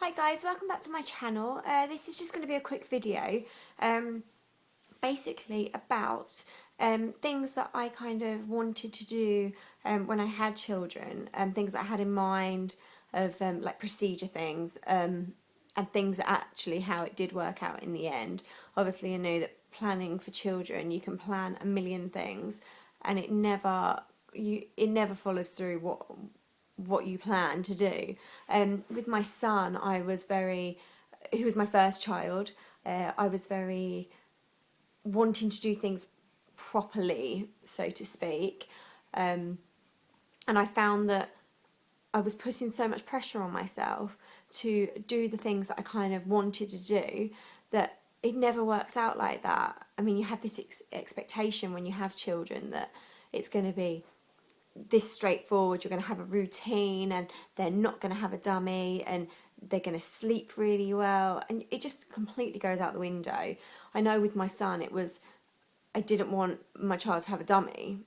Hi guys, welcome back to my channel. This is just going to be a quick video basically about things that I kind of wanted to do when I had children, things that I had in mind of like procedure things and things that actually how it did work out in the end. Obviously I know that planning for children, you can plan a million things and it never follows through what you plan to do. With my son, he was my first child. I was very wanting to do things properly, so to speak. And I found that I was putting so much pressure on myself to do the things that I kind of wanted to do that it never works out like that. I mean, you have this expectation when you have children that it's going to be this straightforward, you're going to have a routine and they're not going to have a dummy and they're going to sleep really well, and it just completely goes out the window. I know with my son I didn't want my child to have a dummy.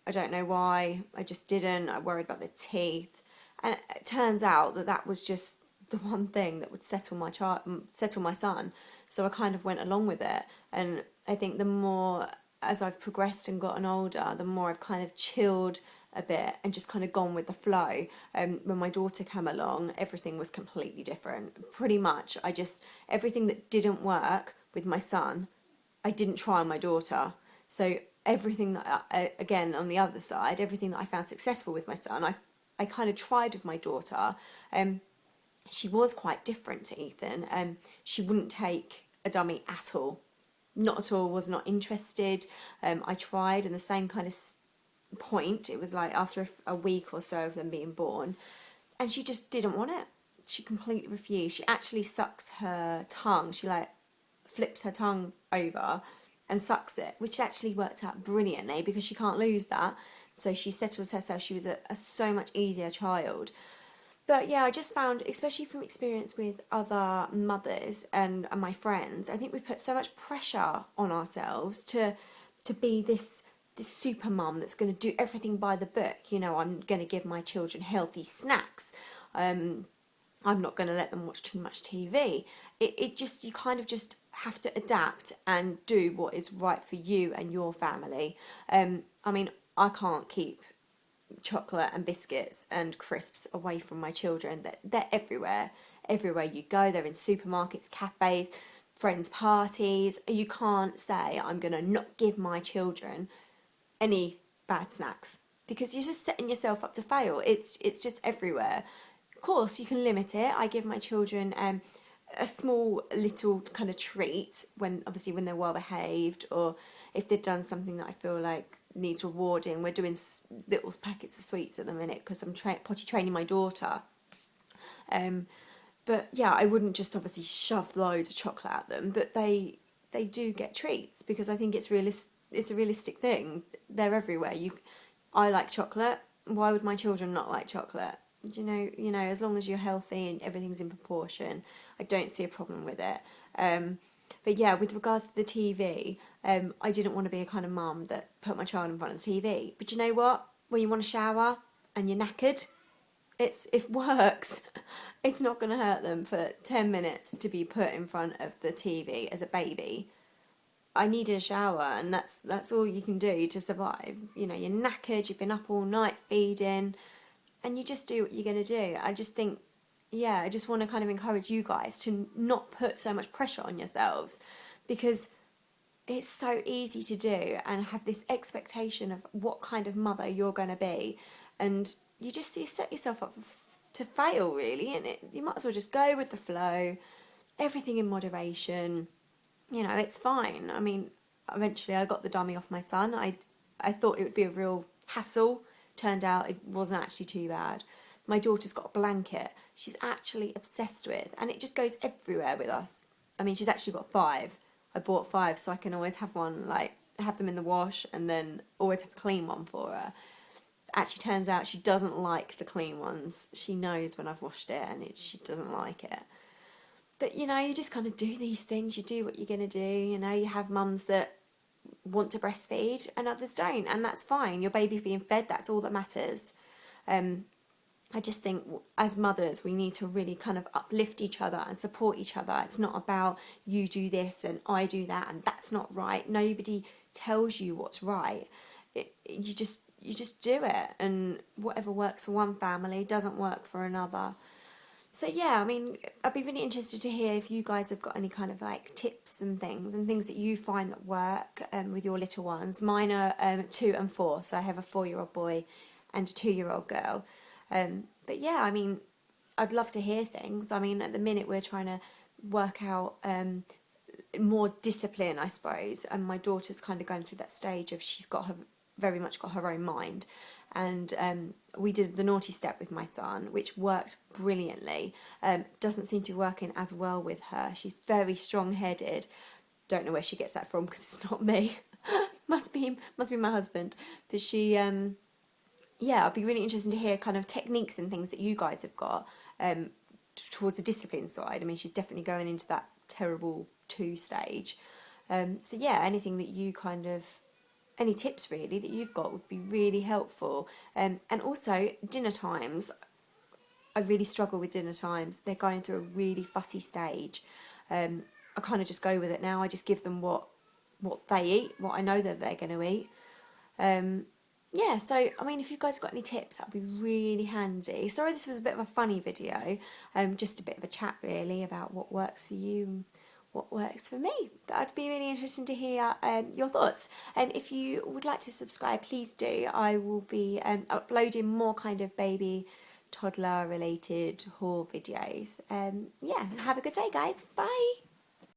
I don't know why, I just didn't. I worried about the teeth, and it turns out that that was just the one thing that would settle my son, so I kind of went along with it. And I think the more as I've progressed and gotten older, the more I've kind of chilled a bit and just kind of gone with the flow. When my daughter came along, everything was completely different. Pretty much, everything that didn't work with my son, I didn't try on my daughter. So everything that again on the other side, everything that I found successful with my son, I kind of tried with my daughter. She was quite different to Ethan. She wouldn't take a dummy at all. Not at all, was not interested. I tried, and the same kind of point, it was like after a week or so of them being born, and she just didn't want it. She completely refused. She actually sucks her tongue. She like flips her tongue over and sucks it, which actually worked out brilliantly because she can't lose that. So she settles herself. She was a so much easier child. But yeah, I just found, especially from experience with other mothers and my friends, I think we put so much pressure on ourselves to be this super mum that's going to do everything by the book. You know, I'm going to give my children healthy snacks. I'm not going to let them watch too much TV. It just, you kind of just have to adapt and do what is right for you and your family. I mean, I can't keep chocolate and biscuits and crisps away from my children. They're everywhere. Everywhere you go, they're in supermarkets, cafes, friends' parties. You can't say I'm going to not give my children any bad snacks because you're just setting yourself up to fail. It's just everywhere. Of course, you can limit it. I give my children a small little kind of treat when they're well behaved, or if they've done something that I feel like needs rewarding. We're doing little packets of sweets at the minute because I'm potty training my daughter. But yeah, I wouldn't just obviously shove loads of chocolate at them, but they do get treats because I think it's a realistic thing. They're everywhere. I like chocolate. Why would my children not like chocolate? As long as you're healthy and everything's in proportion, I don't see a problem with it. But yeah, with regards to the TV, I didn't want to be a kind of mum that put my child in front of the TV. But you know what? When you want to shower and you're knackered, it works. It's not going to hurt them for 10 minutes to be put in front of the TV as a baby. I needed a shower, and that's all you can do to survive. You know, you're knackered, you've been up all night feeding, and you just do what you're going to do. I just think, yeah, I just want to kind of encourage you guys to not put so much pressure on yourselves, because it's so easy to do and have this expectation of what kind of mother you're going to be, and you set yourself up to fail, really. And you might as well just go with the flow, everything in moderation. You know, it's fine. I mean, eventually I got the dummy off my son. I thought it would be a real hassle. Turned out it wasn't actually too bad. My daughter's got a blanket she's actually obsessed with, and it just goes everywhere with us. I mean, she's actually got 5. I bought 5 so I can always have one, like, have them in the wash and then always have a clean one for her. Actually turns out she doesn't like the clean ones. She knows when I've washed it, and she doesn't like it. But, you know, you just kind of do these things. You do what you're going to do. You know, you have mums that want to breastfeed and others don't, and that's fine. Your baby's being fed, that's all that matters. I just think as mothers, we need to really kind of uplift each other and support each other. It's not about you do this and I do that and that's not right. Nobody tells you what's right. You just do it, and whatever works for one family doesn't work for another. So yeah, I mean, I'd be really interested to hear if you guys have got any kind of like tips and things that you find that work with your little ones. Mine are 2 and 4, so I have a 4-year-old boy and a 2-year-old girl. But yeah, I mean, I'd love to hear things. I mean, at the minute we're trying to work out more discipline, I suppose, and my daughter's kind of going through that stage of she's got her very much got her own mind. And we did the naughty step with my son, which worked brilliantly. Doesn't seem to be working as well with her. She's very strong-headed. Don't know where she gets that from because it's not me. must be my husband. But she, yeah, I'd be really interested to hear kind of techniques and things that you guys have got towards the discipline side. I mean, she's definitely going into that terrible 2 stage. So yeah, anything that you kind of any tips really that you've got would be really helpful. And also dinner times. I really struggle with dinner times. They're going through a really fussy stage. I kind of just go with it now. I just give them what they eat, what I know that they're going to eat. Yeah, so I mean, if you guys have got any tips, that'd be really handy. Sorry, this was a bit of a funny video. Just a bit of a chat really about what works for you and what works for me. But I'd be really interested to hear your thoughts. If you would like to subscribe, please do. I will be uploading more kind of baby, toddler related haul videos. Yeah, have a good day, guys. Bye.